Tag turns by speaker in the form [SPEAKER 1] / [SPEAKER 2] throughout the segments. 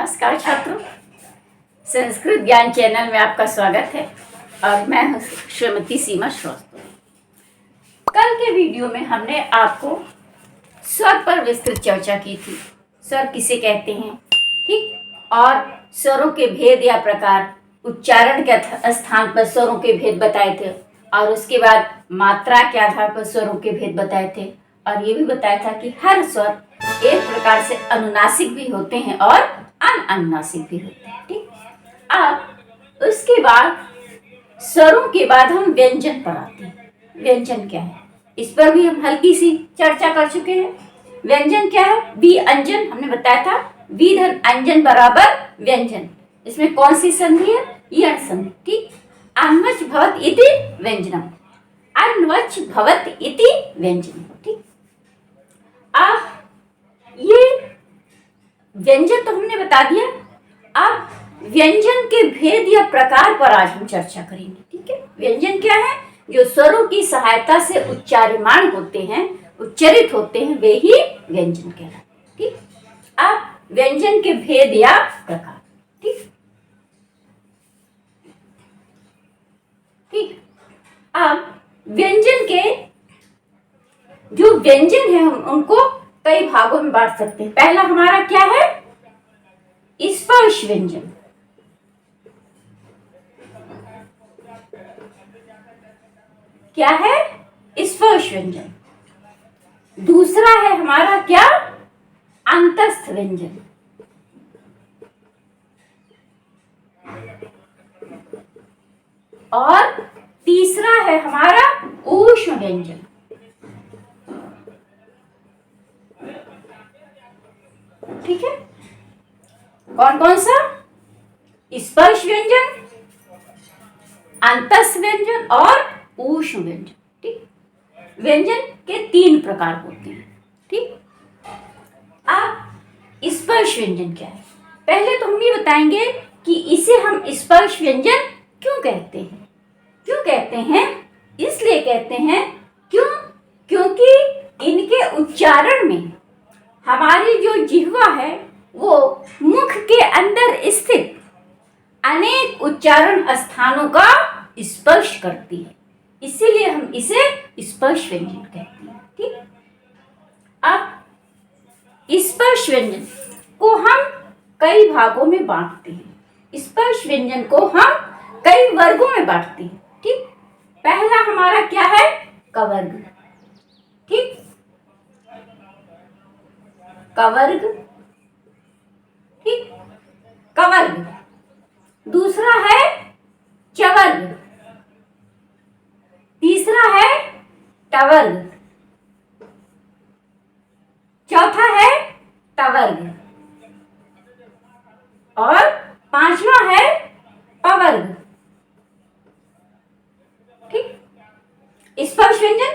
[SPEAKER 1] नमस्कार छात्रों, संस्कृत ज्ञान चैनल में आपका स्वागत है और मैं हूं श्रीमती सीमा श्रीवास्तव। कल के वीडियो में हमने आपको स्वर पर विस्तृत चर्चा की थी। स्वर किसे कहते हैं, ठीक, और स्वरों के भेद या प्रकार, उच्चारण के स्थान पर स्वरों के भेद बताए थे और उसके बाद मात्रा के आधार पर स्वरों के भेद बताए थे और ये भी बताया था कि हर स्वर एक प्रकार से अनुनासिक भी होते हैं और अनुनासिक भी होते हैं। ठीक, अब उसके बाद स्वरों के बाद हम व्यंजन पर आते हैं। व्यंजन क्या है, इस पर भी हम हल्की सी चर्चा कर चुके हैं। व्यंजन क्या है, वी अंजन हमने बताया था, वी धन अंजन बराबर व्यंजन। इसमें कौन सी संधि है, यण संधि। ठीक, अन्वच भवत इति व्यंजनम, अन्वच भवत इति व्यंजनम। ठीक, अब ये व्यंजन तो हमने बता दिया। अब व्यंजन के भेद या प्रकार पर आज हम चर्चा करेंगे। ठीक है, व्यंजन क्या है, जो स्वरों की सहायता से उच्चार्यमान होते हैं, उच्चरित होते हैं, वे ही व्यंजन कहलाते हैं। ठीक, अब व्यंजन के भेद या प्रकार। ठीक ठीक, अब व्यंजन के जो व्यंजन है हम उनको कई भागों में बांट सकते हैं। पहला हमारा क्या है, स्पर्श व्यंजन। क्या है, स्पर्श व्यंजन। दूसरा है हमारा क्या, अंतस्थ व्यंजन। और तीसरा है हमारा ऊष्म व्यंजन। ठीक है, कौन कौन सा, स्पर्श व्यंजन, अंतस्थ व्यंजन और ऊष्म व्यंजन। ठीक, व्यंजन के 3 प्रकार होते हैं। ठीक, अब स्पर्श व्यंजन क्या है, पहले तो हम ये बताएंगे कि इसे हम स्पर्श व्यंजन क्यों कहते हैं। क्यों कहते हैं, इसलिए कहते हैं क्योंकि इनके उच्चारण में हमारी जो जिह्वा है वो मुख के अंदर स्थित अनेक उच्चारण स्थानों का स्पर्श करती है, इसीलिए हम इसे स्पर्श व्यंजन कहते हैं। ठीक, अब स्पर्श व्यंजन को हम कई भागों में बांटते हैं। स्पर्श व्यंजन को हम कई वर्गों में बांटते हैं। ठीक, पहला हमारा क्या है, कवर्ग। ठीक, कवर्ग। ठीक, कवर्ग। दूसरा है चवर्ग। तीसरा है टवर्ग। चौथा है टवर्ग और पांचवा है पवर्ग। ठीक, स्पर्श व्यंजन,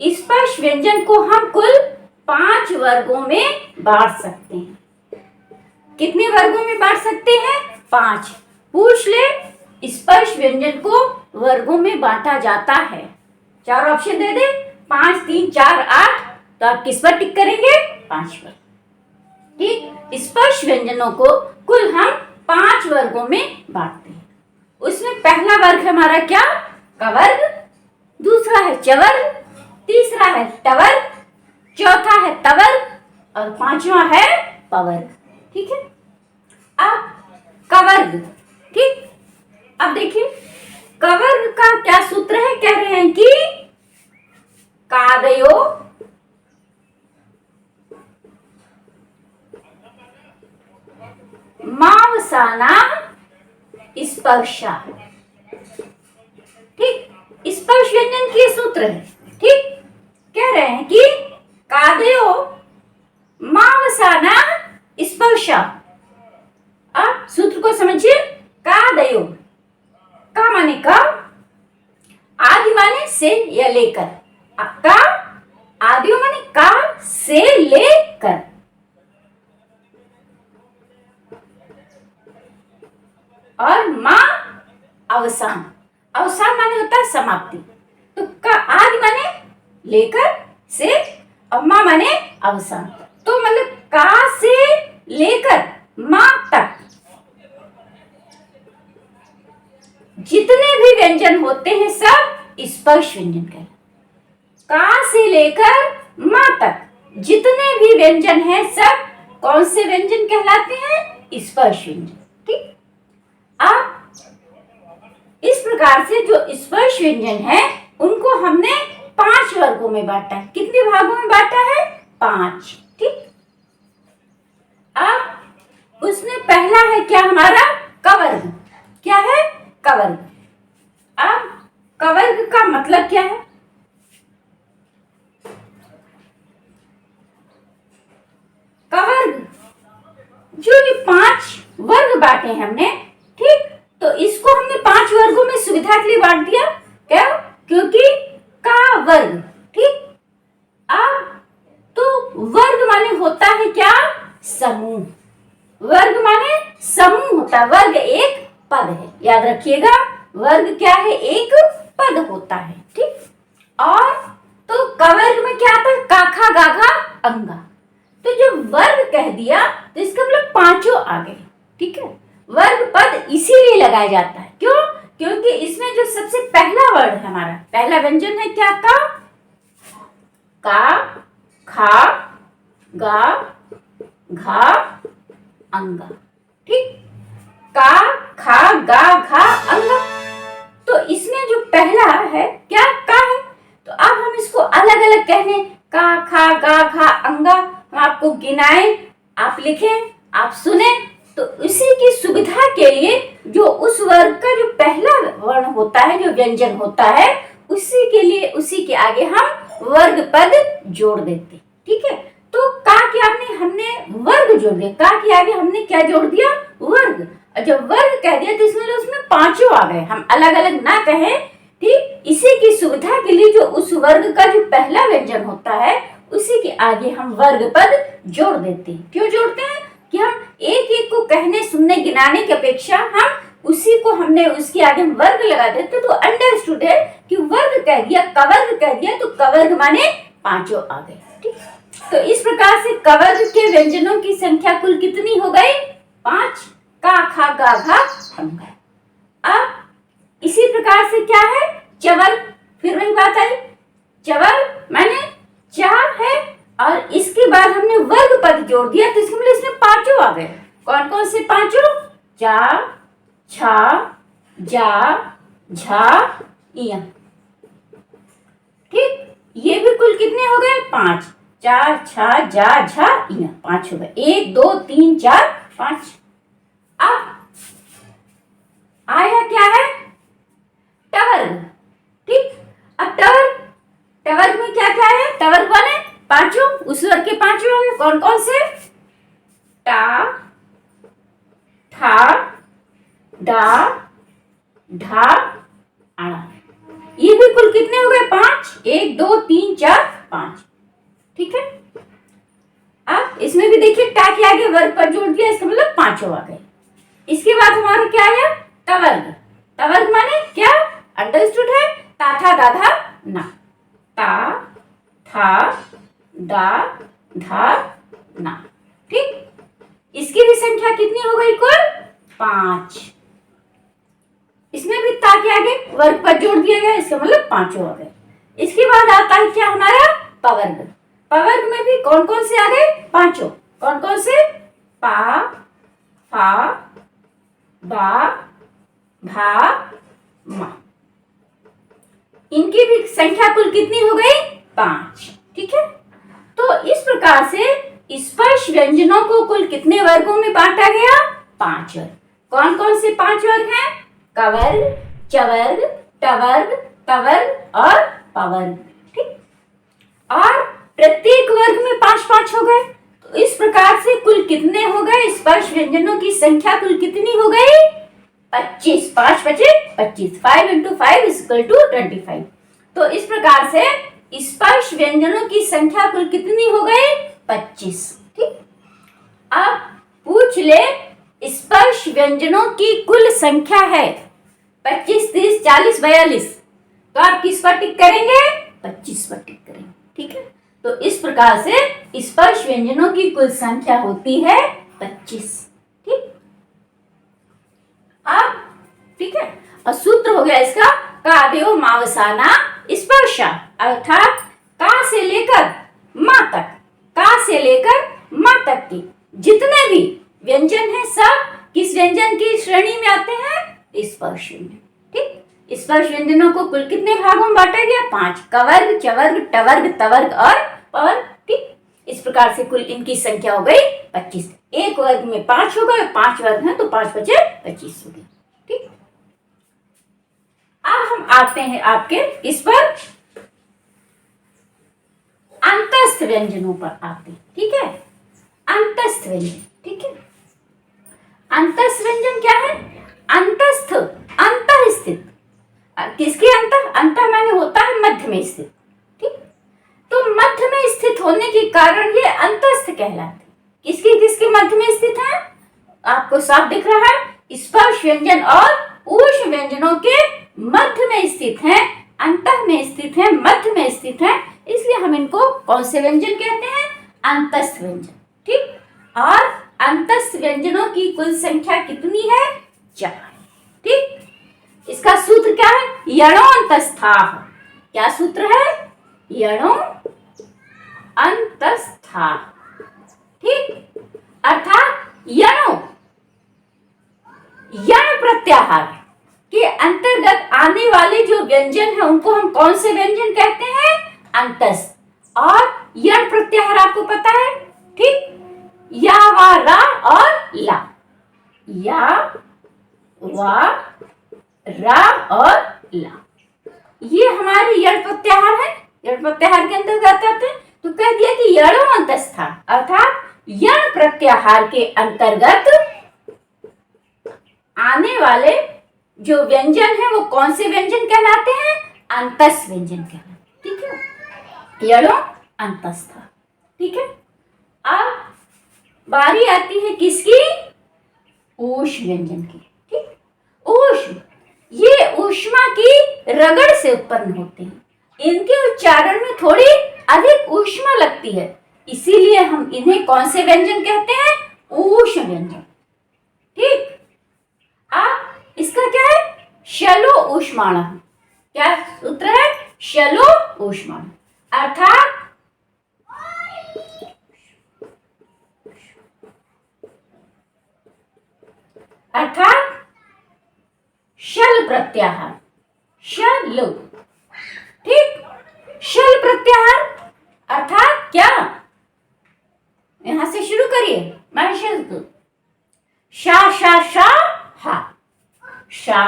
[SPEAKER 1] स्पर्श व्यंजन को हम कुल 5 वर्गों में बांट सकते हैं। कितने वर्गों में बांट सकते हैं, 5। पूछ ले, स्पर्श व्यंजन को वर्गों में बांटा जाता है। 4 ऑप्शन दे दे, 5, 3, 4, 8, तो आप किस पर टिक करेंगे, 5 पर। ठीक, स्पर्श व्यंजनों को कुल हम 5 वर्गों में बांटते हैं। उसमें पहला वर्ग हमारा क्या, कवर्ग। दूसरा है चवर्ग। तीसरा है टवर्ग। चौथा है तवर्ग और पांचवा है पवर्ग। ठीक है, अब कवर्ग। ठीक, अब देखिए कवर्ग का क्या सूत्र है, कह रहे हैं कि कादयो मावसाना स्पर्शा। ठीक, स्पर्श व्यंजन के सूत्र है। ठीक, कह रहे हैं कि कादयो मावसाना स्पर्शा। अब सूत्र को समझिए, कादयो, का माने का, आदि माने से या लेकर, का आदियो माने का से लेकर, और मां अवसान। अवसान माने होता है समाप्ति, तो का आदि माने लेकर से और मां माने अवसान, तो मतलब का से लेकर मां तक व्यंजन होते हैं सब स्पर्श व्यंजन कहलाते। का से लेकर मां तक जितने भी व्यंजन हैं सब कौन से व्यंजन कहलाते हैं? स्पर्श व्यंजन। ठीक, अब इस प्रकार से जो स्पर्श व्यंजन है उनको हमने 5 वर्गों में बांटा है। कितने भागों में बांटा है? 5। ठीक, अब उसमें पहला है क्या हमारा? कवर्ग। क्या है? कवर्ग। अब कवर्ग का मतलब क्या है? कवर्ग जो ये 5 वर्ग बांटे हमने, ठीक, तो इसको हमने 5 वर्गों में सुविधा के लिए बांट दिया। क्या? क्योंकि का वर्ग। ठीक, अब तो वर्ग माने होता है क्या? समूह। वर्ग माने समूह होता है। वर्ग एक पद है, याद रखिएगा। वर्ग क्या है? एक पद होता है। ठीक, और तो कवर्ग में क्या आता है? काखा गाघा अंगा। तो जब वर्ग कह दिया तो इसका मतलब 5 आ गए। ठीक है, वर्ग पद इसीलिए लगाया जाता है। क्यों? क्योंकि इसमें जो सबसे पहला वर्ड है, हमारा पहला व्यंजन है क्या? का, खा, गा, घा, अंगा। ठीक, का, खा, गा, घा, अंगा। तो इसमें जो पहला है क्या? का है। तो अब हम इसको अलग अलग कहने, का, खा, गा, घा, अंगा, हम आपको गिनाएं, आप लिखें, आप सुने, तो इसी की सुविधा के लिए जो उस वर्ग का जो पहला वर्ण होता है, जो व्यंजन होता है, उसी के लिए उसी के आगे हम वर्ग पद जोड़ देते। ठीक है, तो का के आगे हमने वर्ग जोड़ दिया। का के आगे हमने क्या जोड़ दिया? वर्ग। और जब वर्ग कह दिया तो इसमें उसमें 5 आ गए। हम अलग अलग ना कहें। ठीक, इसी की सुविधा के लिए जो उस वर्ग का जो पहला व्यंजन होता है उसी के आगे हम वर्ग पद जोड़ देते हैं। क्यों जोड़ते हैं? कि हम एक एक को कहने, सुनने, गिनाने की अपेक्षा हम उसी को हमने उसके आगे हम वर्ग लगा देते, तो अंडरस्टूड है कि वर्ग कह दिया, कवर्ग कह दिया, तो कवर्ग माने 5 आ गए। ठीक, तो इस प्रकार से कवर्ग के व्यंजनों की संख्या कुल कितनी हो गई? 5। का, खा, गा, घा, अंगा। अब इसी प्रकार से क्या है? चवर्ग। फिर वही बात आई, चवर्ग माने 4 है और इसके बाद हमने वर्ग पद जोड़ दिया तो इसमें इसमें 5 आ गए। कौन कौन से 5? जा, छा, जा, झा, इया। ठीक, ये भी कुल कितने हो गए? 5। 4, छा, जा, झा, इया, 5 हो गए। 1, 2, 3, 4, 5। अब आया क्या है? टवर्ग। ठीक, अब टवर्ग में क्या क्या है? टवर्ग बने 5, उस वर्ग के 5 होंगे। कौन कौन से? टा, ठा, डा, ढा, आड़ा। ये भी कुल कितने हो गए? 5। 1, 2, 3, 4, 5। ठीक है, अब इसमें भी देखिए टा के आगे वर्ग पर जोड़ दिया, इसका मतलब 5 आ गए। इसके बाद हमारा क्या आया? तवर्ग। तवर्ग माने क्या? अंडरस्टूड है? ता, था, दा, धा, ना। ता, था, दा, धा, ना। ठीक, इसकी भी संख्या कितनी हो गई? कुल 5। इसमें भी ता के आगे वर्ग पर जोड़ दिया गया, इसका मतलब 5 आ गए। इसके बाद आता है क्या हमारा? पवर्ग। पवर्ग में भी कौन कौन से आ गए? 5। कौन कौन से? पा, फा, बा, भा, मा। इनकी भी संख्या कुल कितनी हो गई? 5। ठीक है, तो इस प्रकार से स्पर्श व्यंजनों को कुल कितने वर्गों में बांटा गया? 5 वर्ग। कौन कौन से 5 वर्ग हैं? कवर्ग, चवर्ग, टवर्ग, तवर्ग और पवर्ग। ठीक, और प्रत्येक वर्ग में 5-5 हो गए। तो इस प्रकार से कुल कितने हो गए? स्पर्श व्यंजनों की संख्या कुल कितनी हो गई? 25। 5 बचे 25। 5 × 5 = 25। तो इस प्रकार से स्पर्श व्यंजनों की संख्या कुल कितनी हो गई? 25। ठीक, अब पूछ ले स्पर्श व्यंजनों की कुल संख्या है 25, 30, 40, 42, तो आप किस पर टिक करेंगे? 25 पर टिक करेंगे। ठीक है, तो इस प्रकार से स्पर्श व्यंजनों की कुल संख्या होती है 25। ठीक, अब ठीक है, और सूत्र हो गया इसका काव्यो मावसाना स्पर्शा, अर्थात का से लेकर माँ तक, का से लेकर माँ तक की जितने भी व्यंजन हैं सब किस व्यंजन की श्रेणी में आते हैं? स्पर्श व्यंजन। ठीक, स्पर्श व्यंजनों को कुल कितने भागों में बांटा गया? 5, कवर्ग, चवर्ग, टवर्ग, तवर्ग और पवर्ग। ठीक, इस प्रकार से कुल इनकी संख्या हो गई 25। एक वर्ग में 5 हो गए, 5 वर्ग हैं तो 5 बचे 25 हो गए। ठीक, अब हम आते हैं आपके इस पर अंतस्थ व्यंजनों पर आते हैं। ठीक है, अंतस्थ व्यंजन। ठीक है, अंतस्थ व्यंजन क्या है? अंतस्थ, अंतः स्थित। किसके अंतः? अंतः माने होता है मध्य में स्थित। ठीक, तो मध्य में स्थित होने के कारण ये अंतस्थ कहलाते। किसके किसके मध्य में स्थित है? आपको साफ दिख रहा है, स्पर्श व्यंजन और ऊष् व्यंजनों के मध्य में स्थित हैं, अंतः में स्थित हैं, मध्य में स्थित हैं, इसलिए हम इनको कौन से व्यंजन कहते हैं? अंतस्थ व्यंजन। ठीक, और अंतस्थ व्यंजनों की कुल संख्या कितनी है? 4। ठीक, इसका सूत्र क्या है? यणो अंतस्थाः। क्या सूत्र है? यणो अंतस्थाः। ठीक, अर्थात यणो, यण प्रत्याहार के अंतर्गत आने वाले जो व्यंजन है उनको हम कौन से व्यंजन कहते हैं? अंतस्थ। और यण प्रत्याहार आपको पता है। ठीक, या, वा, रा और ला, या, वा, रा और ला, ये हमारे यण प्रत्याहार है। यण प्रत्याहार के अंतर्गत आते हैं, तो कह दिया कि यणो अंतस्था, अर्थात यण प्रत्याहार के अंतर्गत आने वाले जो व्यंजन है वो कौन से व्यंजन कहलाते हैं? अंतस्थ व्यंजन कहलाते। ठीक है, यणो अंतस्था। ठीक है, अब बारी आती है किसकी? ऊष्म व्यंजन की। ठीक, ऊष्म, ये ऊष्मा की रगड़ से उत्पन्न होते हैं, इनके उच्चारण में थोड़ी अधिक ऊष्मा लगती है, इसीलिए हम इन्हें कौन से व्यंजन कहते हैं? ऊष्म व्यंजन। ठीक, अब इसका क्या है? शलो ऊष्माणः। क्या सूत्र है? शलो ऊष्माणः, अर्थात शल प्रत्याहार। शल। ठीक, शल प्रत्याहार अर्थात क्या? यहां से शुरू करिए। मैं शल, शा शा शा हा, शा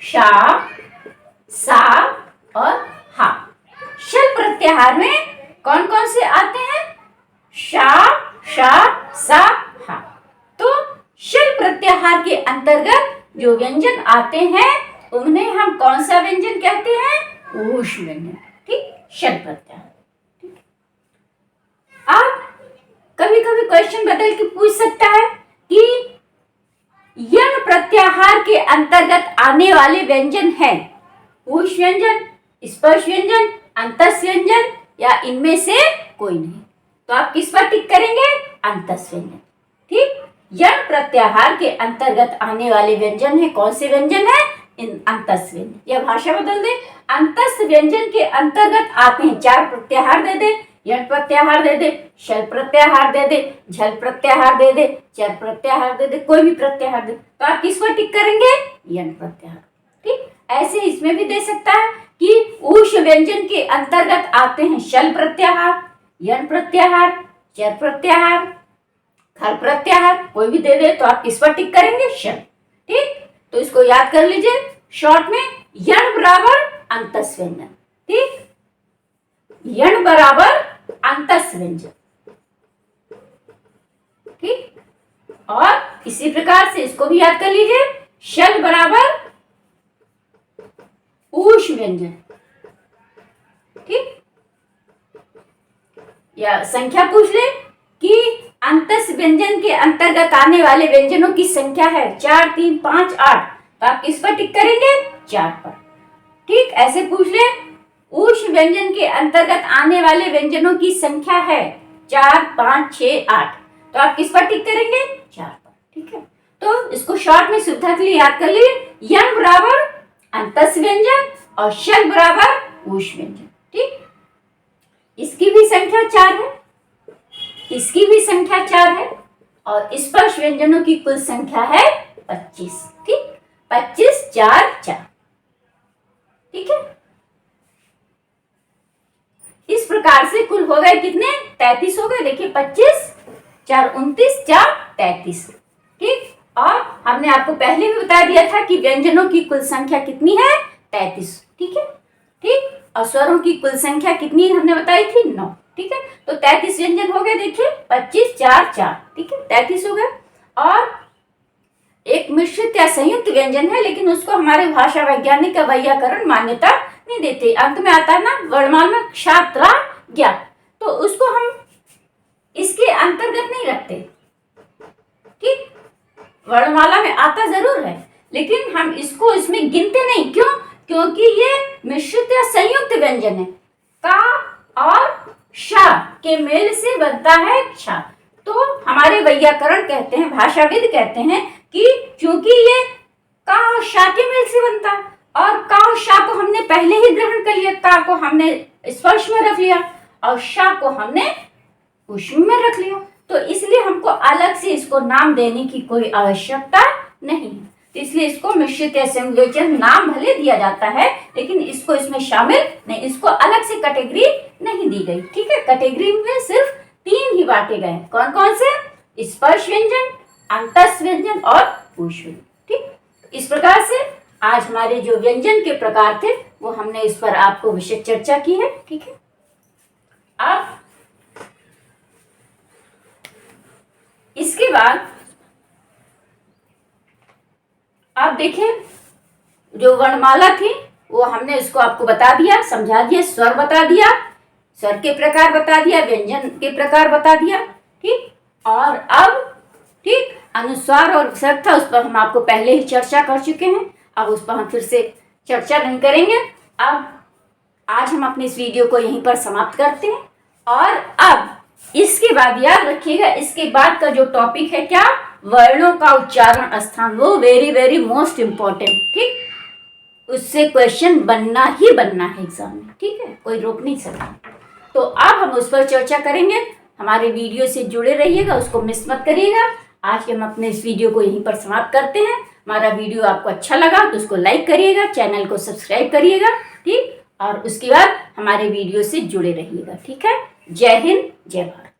[SPEAKER 1] शा सा और हा। शल प्रत्याहार में कौन कौन से आते हैं? शा शा सा हा। तो शल प्रत्याहार के अंतर्गत जो व्यंजन आते हैं उन्हें हम कौन सा व्यंजन कहते हैं? ऊष्म व्यंजन। ठीक, शल प्रत्याहार। ठीक, अब कभी कभी क्वेश्चन बदल के पूछ सकता है कि यण प्रत्याहार के अंतर्गत आने वाले व्यंजन हैं ऊष्म व्यंजन, स्पर्श व्यंजन, अंतस्थ व्यंजन या इनमें से कोई नहीं, तो आप किस पर टिक करेंगे? अंतस्थ व्यंजन। ठीक, यण प्रत्याहार के अंतर्गत आने वाले व्यंजन है कौन से व्यंजन है? इन अंतस्थ व्यंजन। यह भाषा बदल दे, अंतस्थ व्यंजन के अंतर्गत आते हैं 4 प्रत्याहार दे दे, यण प्रत्याहार दे दे, शल प्रत्याहार दे दे, झल प्रत्याहार दे दे, चर प्रत्याहार दे दे, कोई भी प्रत्याहार दे, तो आप किस पर टिक करेंगे? यण प्रत्याहार। ठीक, ऐसे इसमें भी दे सकता है कि ऊष्म व्यंजन के अंतर्गत आते हैं शल प्रत्याहार, यण प्रत्याहार, चर प्रत्याहार, खर प्रत्याहार, कोई भी दे दे तो आप किस पर टिक करेंगे? शल। ठीक, तो इसको याद कर लीजिए शॉर्ट में, यण बराबर अंतस्थ व्यंजन। ठीक, यण बराबर अंतस्थ व्यंजन। ठीक, और इसी प्रकार से इसको भी याद कर लीजिए, शल बराबर ऊष्म व्यंजन। ठीक, या संख्या पूछ ले कि अंतस्थ व्यंजन के अंतर्गत आने वाले व्यंजनों की संख्या है 4, 3, 5, 8, तो आप किस पर टिक करेंगे? 4 पर। ठीक, ऐसे पूछ ले ऊष्म व्यंजन के अंतर्गत आने वाले व्यंजनों की संख्या है 4, 5, 6, 8, तो आप किस पर टिक करेंगे? 4 पर। ठीक है, तो इसको शॉर्ट में सुविधा के लिए याद कर लीजिए, यण बराबर अंतस व्यंजन और शल बराबर ऊष्म व्यंजन। ठीक, इसकी भी संख्या 4 है, इसकी भी संख्या 4 है और स्पर्श व्यंजनों की कुल संख्या है 25। ठीक, 25 4 4। ठीक है, इस प्रकार से कुल हो गए कितने? 33 हो गए। देखिए 25 4 29 4 33। ठीक, और हमने आपको पहले भी बता दिया था कि व्यंजनों की कुल संख्या कितनी है? 33। ठीक है, ठीक, और स्वरों की कुल संख्या कितनी हमने बताई थी? 9। ठीक है, तो 33 व्यंजन हो गए। देखिए 25 4 4। ठीक है, 33 हो गए। और एक मिश्रित या संयुक्त व्यंजन है, लेकिन उसको हमारे भाषा वैज्ञानिक का वैयाकरण मान्यता नहीं देते। अंत में आता है ना वर्णमाला में क्षात्रा ज्ञा, तो उसको हम इसके अंतर्गत नहीं रखते। ठीक, वर्णमाला में आता जरूर है, लेकिन हम इसको इसमें गिनते नहीं। क्यों? क्योंकि ये मिश्रित या संयुक्त व्यंजन है। का और शा के मेल से बनता है क्षा। तो हमारे वैयाकरण कहते हैं, भाषाविद कहते हैं कि चूंकि ये का और शा के मेल से बनता है और का और शा को हमने पहले ही ग्रहण कर लिया, का को हमने स्पर्श में रख लिया और शा को हमने ऊष्म में रख लिया, तो इसलिए हमको अलग से इसको नाम देने की कोई आवश्यकता नहीं है। तो इसलिए इसको मिश्रित या संयोजन नाम भले दिया जाता है, लेकिन इसको इसमें शामिल नहीं, इसको अलग से कैटेगरी नहीं दी गई। ठीक है, कैटेगरी में सिर्फ 3 ही बांटे गए। कौन कौन से? स्पर्श व्यंजन, अंतस व्यंजन और ऊष्म। ठीक, इस प्रकार से आज हमारे जो व्यंजन के प्रकार थे वो हमने इस पर आपको विशेष चर्चा की है। ठीक है, अब इसके बाद आप देखें, जो वर्णमाला थी वो हमने इसको आपको बता दिया, समझा दिया, स्वर बता दिया, स्वर के प्रकार बता दिया, व्यंजन के प्रकार बता दिया। ठीक, और अब ठीक अनुस्वार और विसर्ग था, उस पर हम आपको पहले ही चर्चा कर चुके हैं, अब उस पर हम फिर से चर्चा नहीं करेंगे। अब आज हम अपने इस वीडियो को यहीं पर समाप्त करते हैं। और अब इसके बाद याद रखिएगा, इसके बाद का जो टॉपिक है क्या? वर्णों का उच्चारण स्थान, वो वेरी वेरी मोस्ट इंपॉर्टेंट। ठीक, उससे क्वेश्चन बनना ही बनना है एग्जाम में। ठीक है, कोई रोक नहीं सकता। तो अब हम उस पर चर्चा करेंगे। हमारे वीडियो से जुड़े रहिएगा, उसको मिस मत करिएगा। आज हम अपने इस वीडियो को यहीं पर समाप्त करते हैं। हमारा वीडियो आपको अच्छा लगा तो उसको लाइक करिएगा, चैनल को सब्सक्राइब करिएगा। ठीक, और उसके बाद हमारे वीडियो से जुड़े रहिएगा। ठीक है, जय हिंद, जय भारत।